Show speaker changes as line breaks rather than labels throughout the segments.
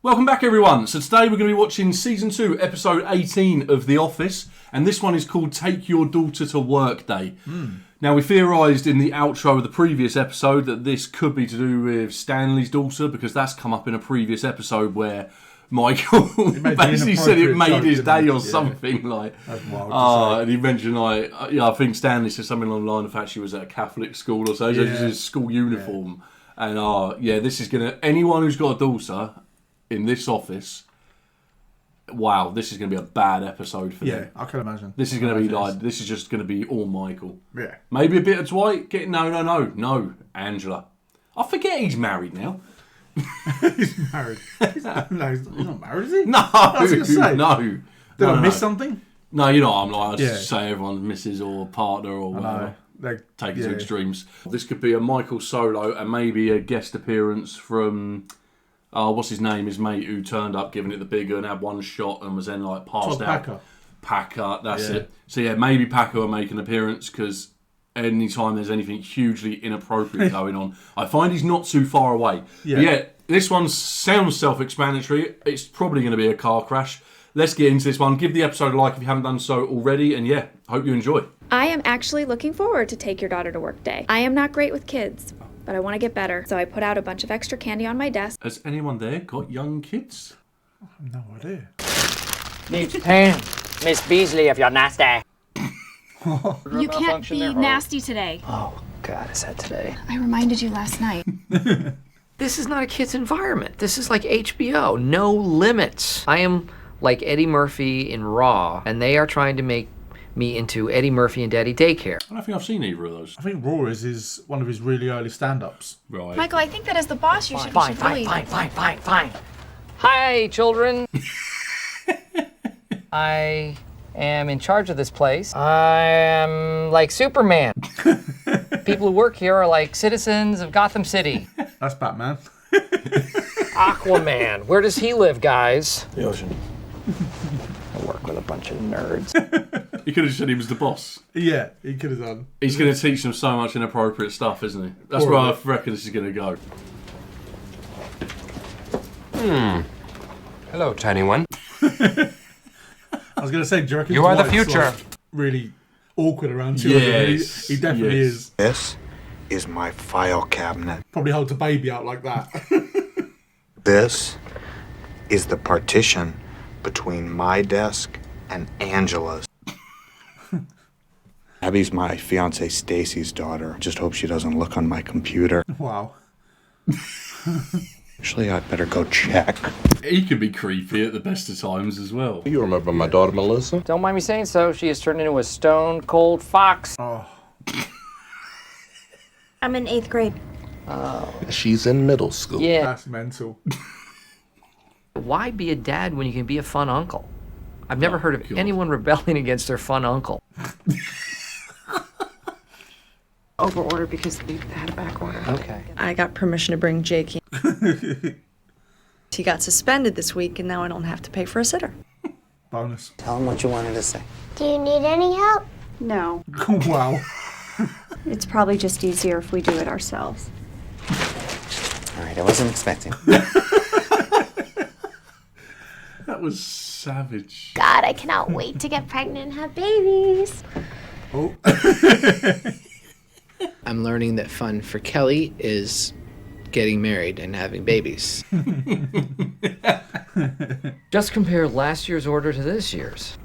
Welcome back, everyone. So today we're going to be watching Season 2, Episode 18 of The Office, and this one is called Take Your Daughter to Work Day. Now, we theorised in the outro of the previous episode that this could be to do with Stanley's daughter, because that's come up in a previous episode where Michael basically said it made his day or something. Like,
that's wild.
And he mentioned, like, I think Stanley said something along the line of the fact she was at a Catholic school or so. Yeah. It's his school uniform. Yeah. And, this is going to... Anyone who's got a daughter in this office, wow, this is going to be a bad episode for them.
Yeah, I can imagine.
This is going to be like, this is just going to be all Michael.
Yeah.
Maybe a bit of Dwight. No, Angela. I forget he's married now.
He's married. He's not married, is he?
No,
I was going to say.
No.
Did I miss something?
No, you know what I'm like. I just say everyone misses or partner or whatever. Take it to extremes. This could be a Michael solo and maybe a guest appearance from... what's his name? His mate who turned up, giving it the big and had one shot and was then like passed out. Packer, that's it. So yeah, maybe Packer will make an appearance because anytime there's anything hugely inappropriate going on, I find he's not too far away. Yeah, this one sounds self-explanatory. It's probably going to be a car crash. Let's get into this one. Give the episode a like if you haven't done so already, and yeah, hope you enjoy.
I am actually looking forward to Take Your Daughter to Work Day. I am not great with kids, but I want to get better. So I put out a bunch of extra candy on my desk.
Has anyone there got young kids?
I have no idea.
Needs 10. Miss Beasley, if you're nasty.
You can't be nasty today.
Oh, God, is that today?
I reminded you last night.
This is not a kid's environment. This is like HBO. No limits. I am like Eddie Murphy in Raw, and they are trying to make me into Eddie Murphy and Daddy Daycare.
I don't think I've seen either of those.
I think Raw is one of his really early stand-ups.
Right.
Michael, I think that as the boss, you should
Fine. Hi, children. I am in charge of this place. I am like Superman. People who work here are like citizens of Gotham City.
That's Batman.
Aquaman. Where does he live, guys?
The ocean.
I work with a bunch of nerds.
He could have said he was the boss.
Yeah, he could have done.
He's going to teach them so much inappropriate stuff, isn't he? That's where I reckon this is going to go.
Hello, tiny one.
I was going to say, do you reckon
you are the
Dwight's,
future.
Like, really awkward around children?
Yes.
He definitely is.
This is my file cabinet.
Probably holds a baby out like that.
This is the partition between my desk and Angela's. Abby's my fiance Stacy's daughter. Just hope she doesn't look on my computer.
Wow.
Actually, I'd better go check.
He can be creepy at the best of times as well.
You remember my daughter, Melissa?
Don't mind me saying so. She has turned into a stone-cold fox.
Oh.
I'm in 8th grade.
She's in middle school.
Yeah.
That's mental.
Why be a dad when you can be a fun uncle? I've never heard of anyone rebelling against their fun uncle.
Overorder because we had a back order.
Okay.
I got permission to bring Jake in. He got suspended this week, and now I don't have to pay for a sitter.
Bonus.
Tell him what you wanted to say.
Do you need any help?
No.
Wow.
It's probably just easier if we do it ourselves.
All right, I wasn't expecting.
That was savage.
God, I cannot wait to get pregnant and have babies.
Oh.
I'm learning that fun for Kelly is getting married and having babies.
Just compare last year's order to this year's.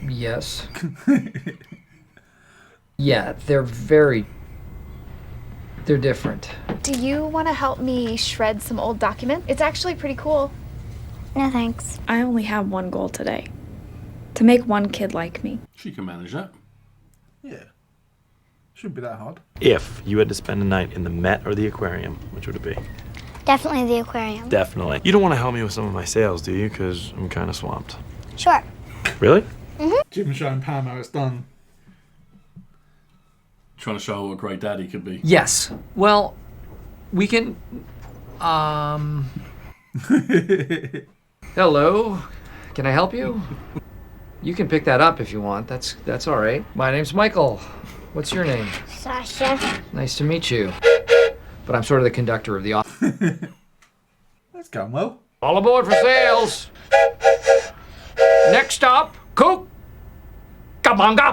Yes. Yeah, they're different.
Do you want to help me shred some old document? It's actually pretty cool.
No thanks.
I only have one goal today. To make one kid like me.
She can manage that.
Yeah. Shouldn't be that hard.
If you had to spend a night in the Met or the aquarium, which would it be?
Definitely the aquarium.
Definitely. You don't want to help me with some of my sales, do you? Because I'm kind of swamped.
Sure.
Really?
Mm-hmm.
Jim showing Pam how it's done.
Trying to show what a great daddy could be.
Yes. Well, we can... Hello. Can I help you? You can pick that up if you want. That's all right. My name's Michael. What's your name?
Sasha.
Nice to meet you. but I'm sort of the conductor of the office.
That's going well.
All aboard for sales. Next stop, Cook. Kabanga.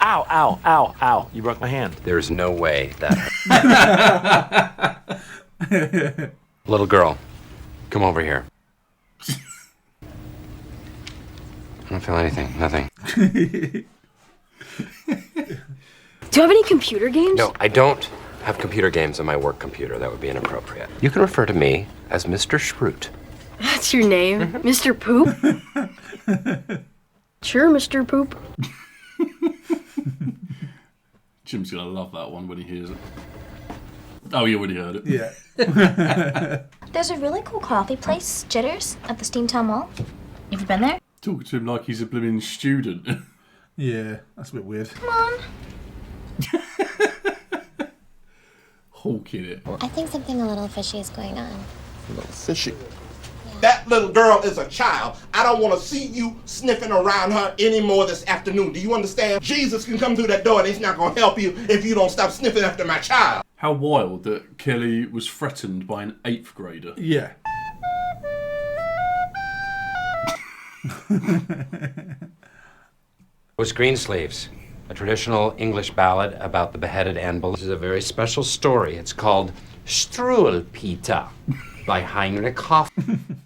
Ow, ow, ow, ow. You broke my hand.
There's no way that. Little girl, come over here. I don't feel anything. Nothing.
Do you have any computer games?
No, I don't have computer games on my work computer. That would be inappropriate. You can refer to me as Mr. Schrute.
That's your name? Mr. Poop? Sure, Mr. Poop.
Jim's gonna love that one when he hears it. Oh, you already heard it.
Yeah.
There's a really cool coffee place, Jitters, at the Steamtown Mall. Have you been there?
Talking to him like he's a blooming student.
Yeah, that's a bit weird.
Come on.
Hawking it.
I think something a little fishy is going on.
A little fishy.
That little girl is a child. I don't want to see you sniffing around her anymore this afternoon. Do you understand? Jesus can come through that door and he's not going to help you if you don't stop sniffing after my child.
How wild that Kelly was threatened by an 8th grader.
Yeah.
Was Greensleeves, a traditional English ballad about the beheaded Anne Boleyn. This is a very special story. It's called Struwelpeter by Heinrich Hoffmann.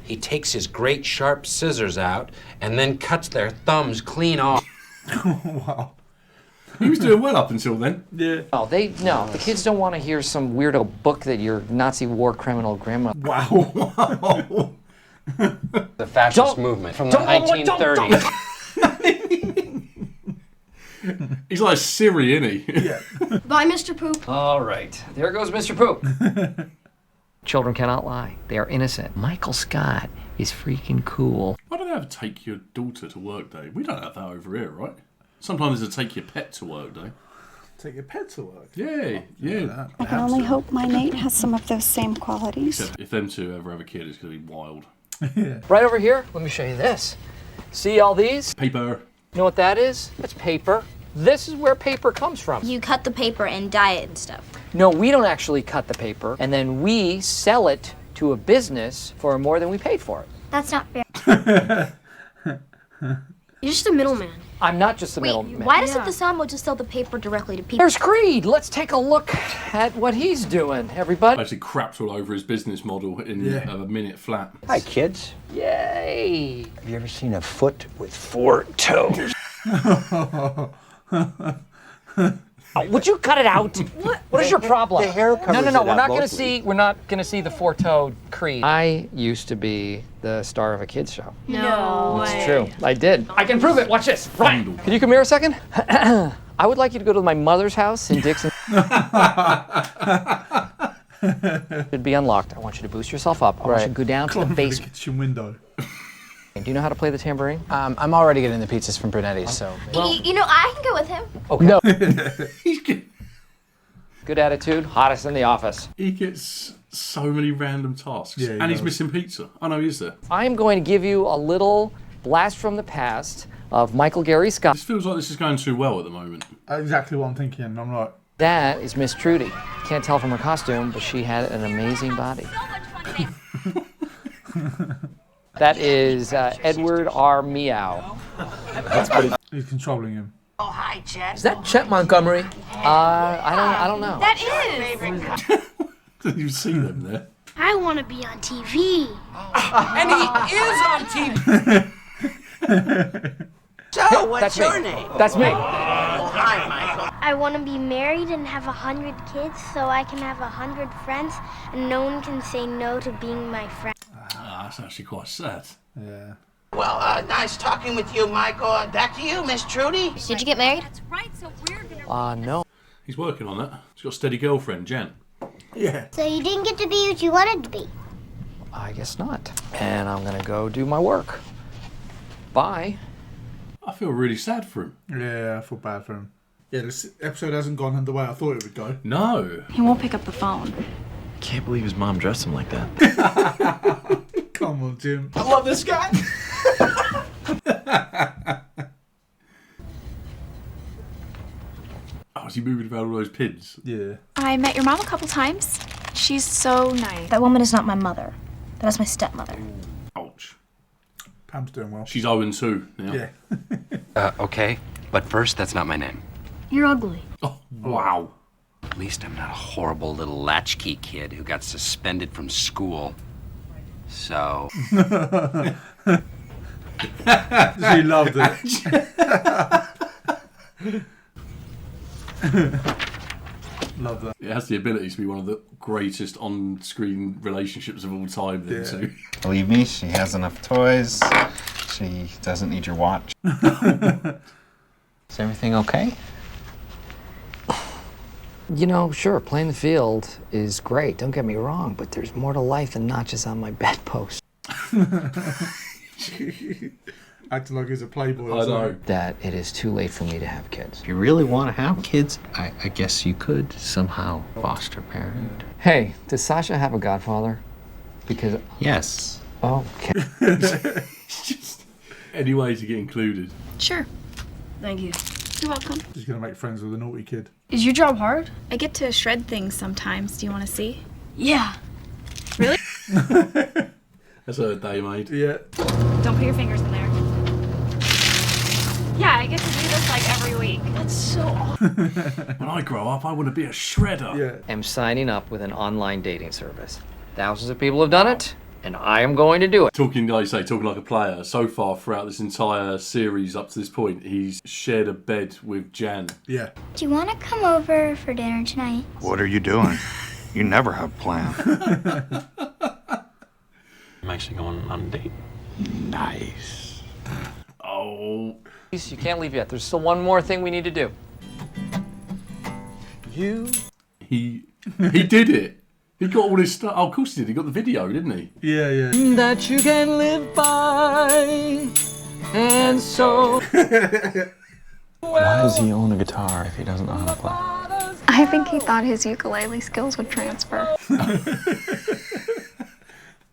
He takes his great sharp scissors out and then cuts their thumbs clean off.
Wow.
He was doing well up until then.
Yeah.
No, the kids don't want to hear some weirdo book that your Nazi war criminal grandma.
Wow.
The fascist movement from the 1930s.
He's like Siri, isn't he?
Yeah.
Bye, Mr. Poop.
All right, there goes Mr. Poop. Children cannot lie. They are innocent. Michael Scott is freaking cool.
Why don't they have take your daughter to work day? We don't have that over here, right? Sometimes it's a take your pet to work day.
Take your pet to work?
Yeah, yeah.
I can only hope my Nate has some of those same qualities.
Except if them two ever have a kid, it's going to be wild.
Yeah.
Right over here, let me show you this. See all these?
Paper.
You know what that is? That's paper. This is where paper comes from.
You cut the paper and dye it and stuff.
No, we don't actually cut the paper, and then we sell it to a business for more than we paid for it.
That's not fair.
You're just a middleman.
I'm not just the middleman.
Why doesn't the Samo just sell the paper directly to people?
There's Creed. Let's take a look at what he's doing, everybody.
Actually crapped all over his business model in a minute flat.
Hi, kids.
Yay!
Have you ever seen a foot with 4 toes?
Would you cut it out? What is your problem?
The hair covers
No.
it
We're
up
not gonna
mostly.
see the 4-toed Creed. I used to be the star of a kids show.
No
It's
way.
true. I did. I can prove it. Watch this. Right. Can you come here a second? I would like you to go to my mother's house in Dixon. It'd be unlocked. I want you to boost yourself up. I want you to go down to the basement.
Kitchen window.
Do you know how to play the tambourine?
I'm already getting the pizzas from Brunetti's, so.
You know, I can go with him.
Okay. No. Good attitude, hottest in the office.
He gets so many random tasks.
Yeah, he
and he's
does.
missing pizza. I know he is there.
I'm going to give you a little blast from the past of Michael Gary Scott.
This feels like this is going too well at the moment.
Exactly what I'm thinking. I'm like,
That is Miss Trudy. Can't tell from her costume, but she had an amazing body. That is Edward R. Meow.
he's controlling him.
Oh, hi, Chet.
Is that Chet Montgomery? I don't know.
That is.
You've seen them there.
I want to be on TV.
And he is on TV. So, what's
That's
your
me.
name?
That's me.
Hi, Michael.
I want to be married and have 100 kids so I can have 100 friends and no one can say no to being my friend.
Ah, that's actually quite sad.
Yeah.
Well, nice talking with you, Michael. Back to you, Miss Trudy.
Did you get married?
No.
He's working on that. He's got a steady girlfriend, Jen.
Yeah.
So you didn't get to be what you wanted to be?
I guess not. And I'm gonna go do my work. Bye.
I feel really sad for him.
Yeah, I feel bad for him. Yeah, this episode hasn't gone the way I thought it would go.
No.
He won't pick up the phone.
Can't believe his mom dressed him like that.
Come on, Jim.
I love this guy.
is he moving about all those pins?
Yeah.
I met your mom a couple times. She's so nice.
That woman is not my mother. That is my stepmother.
Ouch.
Pam's doing well.
She's 0-2 now.
Yeah.
Okay, but first, that's not my name.
You're ugly.
Oh, wow.
At least I'm not a horrible little latchkey kid who got suspended from school. So...
She loved it. Love that.
It has the ability to be one of the greatest on-screen relationships of all time. Then, too.
Believe me, she has enough toys. She doesn't need your watch. Is everything okay?
You know, sure, playing the field is great, don't get me wrong, but there's more to life than notches on my bedpost.
Acting like he's a playboy or
I know.
something.
That it is too late for me to have kids.
If you really want to have kids, I guess you could somehow foster parent.
Hey, does Sasha have a godfather? Because...
Yes.
Oh, okay.
Just any way to get included.
Sure.
Thank you.
You're welcome.
She's going to make friends with a naughty kid.
Is your job hard?
I get to shred things sometimes. Do you want to see?
Yeah.
Really?
That's a day made.
Yeah.
Don't put your fingers in there. Yeah, I get to do this like every week.
That's so awesome.
When I grow up, I want to be a shredder.
Yeah.
I'm signing up with an online dating service. Thousands of people have done it, and I am going to do it.
Talking like a player, so far throughout this entire series up to this point, he's shared a bed with Jan.
Yeah.
Do you want to come over for dinner tonight?
What are you doing? You never have plans.
I'm actually going on a date.
Nice.
Oh.
You can't leave yet. There's still one more thing we need to do.
He did it. He got all his stuff. Oh, of course he did. He got the video, didn't he?
Yeah, yeah.
That you can live by, and so...
Why does he own a guitar if he doesn't know how to play?
I think he thought his ukulele skills would transfer.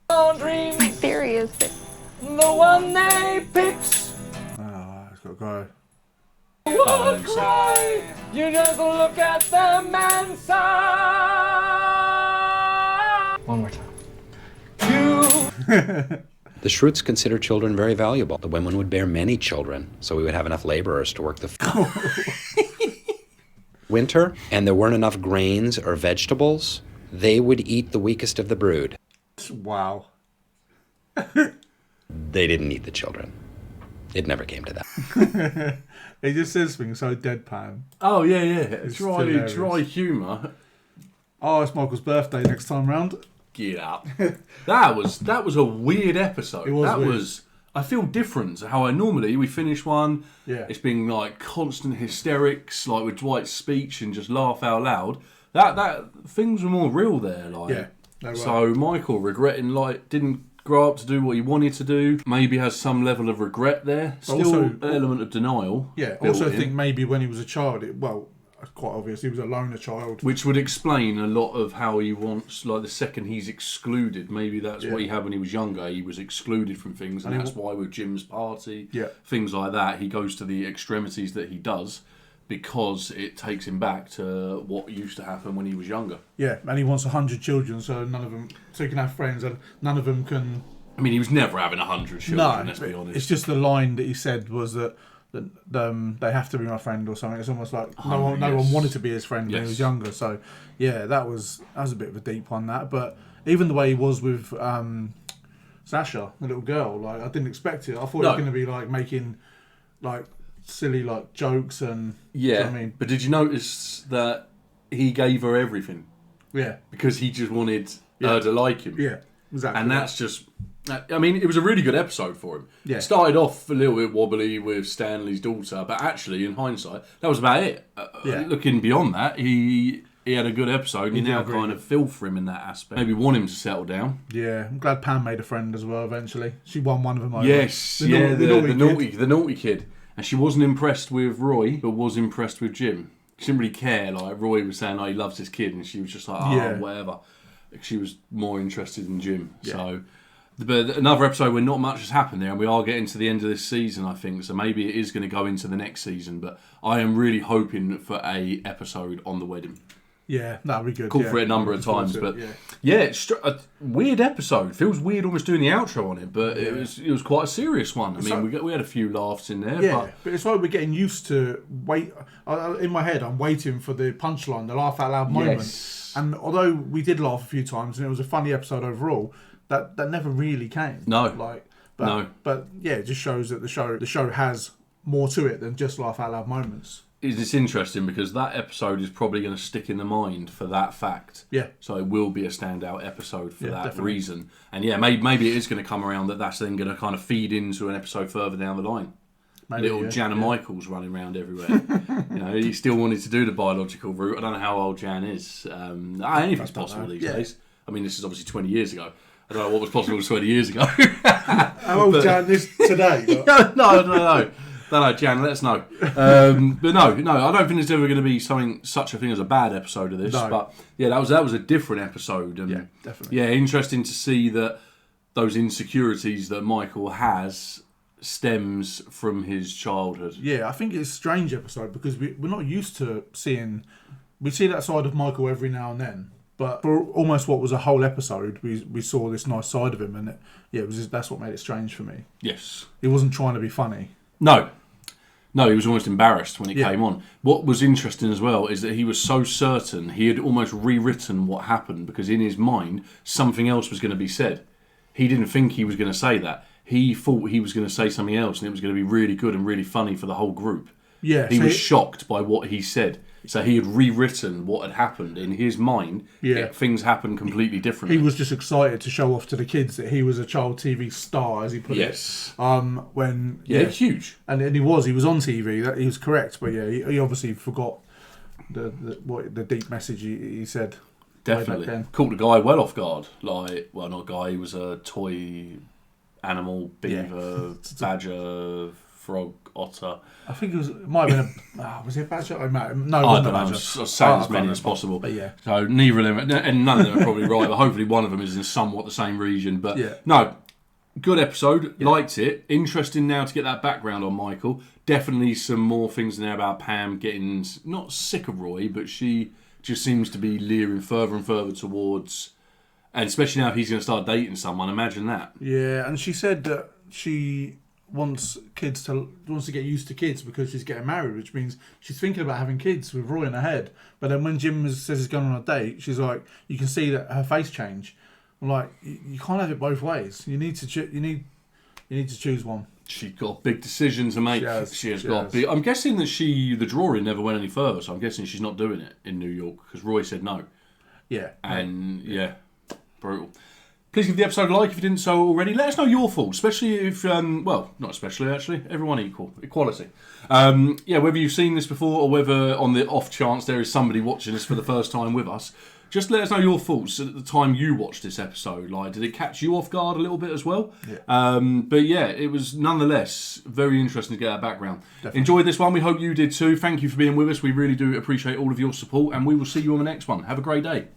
My theory is that
the one they picked
Oh, it's got to go.
won't cry. You just look at them and sigh. One more time.
The Schrutes consider children very valuable. The women would bear many children, so we would have enough laborers to work the winter, and there weren't enough grains or vegetables. They would eat the weakest of the brood.
Wow.
They didn't eat the children. It never came to that.
He just says things so deadpan.
Oh, yeah.
It's
Dry
hilarious.
humour.
Oh, it's Michael's birthday next time round.
Get up. That was a weird episode.
It was weird.
I feel different to how we finish one.
Yeah.
It's been like constant hysterics, like with Dwight's speech and just laugh out loud. That things were more real there, like.
Yeah. They were.
So Michael regretting didn't grow up to do what he wanted to do. Maybe has some level of regret there. Still
Also,
an element of denial.
Yeah.
built
Also,
in.
think maybe when he was a child, it's quite obvious he was a loner child.
Which would explain a lot of how he wants, like the second he's excluded. Maybe that's what he had when he was younger. He was excluded from things, and that's why with Jim's party, things like that, he goes to the extremities that he does because it takes him back to what used to happen when he was younger.
Yeah, and he wants 100 children, so he can have friends, and none of them can.
I mean, he was never having 100 children. Let's be honest.
It's just the line that he said was that they have to be my friend or something. It's almost like no one wanted to be his friend when he was younger. So yeah, that was a bit of a deep one, that. But even the way he was with Sasha, the little girl, like I didn't expect it. I thought he was going to be like making like silly like jokes and
yeah.
You know what I mean,
but did you notice that he gave her everything?
Yeah,
because he just wanted her to like him.
Yeah, exactly.
And that's just. I mean, it was a really good episode for him.
Yeah.
It started off a little bit wobbly with Stanley's daughter, but actually, in hindsight, that was about it. Looking beyond that, he had a good episode, and you now kind of feel for him in that aspect. Maybe want him to settle down.
Yeah, I'm glad Pam made a friend as well eventually. She won one of them over.
Yes, the naughty kid. And she wasn't impressed with Roy, but was impressed with Jim. She didn't really care. Like, Roy was saying, he loves his kid, and she was just like, whatever. She was more interested in Jim. Yeah. So... But another episode where not much has happened there, and we are getting to the end of this season, I think. So maybe it is going to go into the next season. But I am really hoping for a episode on the wedding.
Yeah, that'd be good.
Called for it a number of times, but it's a weird episode. Feels weird almost doing the outro on it, but it was quite a serious one. I mean, we had a few laughs in there.
Yeah, but it's like we're getting used to in my head, I'm waiting for the punchline, the laugh out loud moment.
Yes.
And although we did laugh a few times, and it was a funny episode overall, that never really came.
No,
But yeah, it just shows that the show has more to it than just laugh out loud moments.
It's interesting because that episode is probably going to stick in the mind for that fact.
Yeah.
So it will be a standout episode for that
definitely.
reason. And yeah, maybe it is going to come around that's then going to kind of feed into an episode further down the line.
Maybe,
Little Jan Michaels running around everywhere. He still wanted to do the biological route. I don't know how old Jan is. Anything's possible these days. I mean, this is obviously 20 years ago. I don't know what was possible 20 years ago.
How old Jan is today?
No, Jan, let us know. But no, I don't think there's ever going to be such a thing as a bad episode of this. No. But yeah, that was a different episode. And,
yeah, definitely.
Yeah, interesting to see that those insecurities that Michael has stems from his childhood.
Yeah, I think it's a strange episode because we're not used to seeing... We see that side of Michael every now and then. But for almost what was a whole episode, we saw this nice side of him. And that's what made it strange for me.
Yes.
He wasn't trying to be funny.
No, he was almost embarrassed when it came on. What was interesting as well is that he was so certain he had almost rewritten what happened because in his mind, something else was going to be said. He didn't think he was going to say that. He thought he was going to say something else and it was going to be really good and really funny for the whole group.
Yeah,
he was shocked by what he said. So he had rewritten what had happened in his mind. Yeah, things happened completely differently.
He was just excited to show off to the kids that he was a child TV star, as he put it.
Yes.
Huge. And he was on TV. That he was correct, but he obviously forgot the deep message he said.
Definitely caught the guy well off guard. Not guy. He was a toy animal, beaver, badger, frog, otter.
I think it might have been was it a badger? No, it wasn't
I don't know.
a badger.
I'll say as many as possible.
But yeah.
So neither of them, and none of them are probably right, but hopefully one of them is in somewhat the same region. But no, good episode. Yeah. Liked it. Interesting now to get that background on Michael. Definitely some more things in there about Pam getting not sick of Roy, but she just seems to be leering further and further towards, and especially now if he's going to start dating someone, imagine that.
Yeah, and she said that she wants to get used to kids because she's getting married, which means she's thinking about having kids with Roy in her head. But then when Jim says he's going on a date, she's like, you can see that her face change. I'm like, you can't have it both ways. You need to choose one.
She's got a big decision to make. She has got big. I'm guessing that the drawing never went any further, so I'm guessing she's not doing it in New York because Roy said no.
Yeah.
And brutal. Please give the episode a like if you didn't so already. Let us know your thoughts, especially if, not especially actually, everyone equality. Whether you've seen this before or whether on the off chance there is somebody watching this for the first time with us, just let us know your thoughts at the time you watched this episode. Did it catch you off guard a little bit as well?
Yeah.
It was nonetheless very interesting to get that background.
Definitely.
Enjoyed this one. We hope you did too. Thank you for being with us. We really do appreciate all of your support and we will see you on the next one. Have a great day.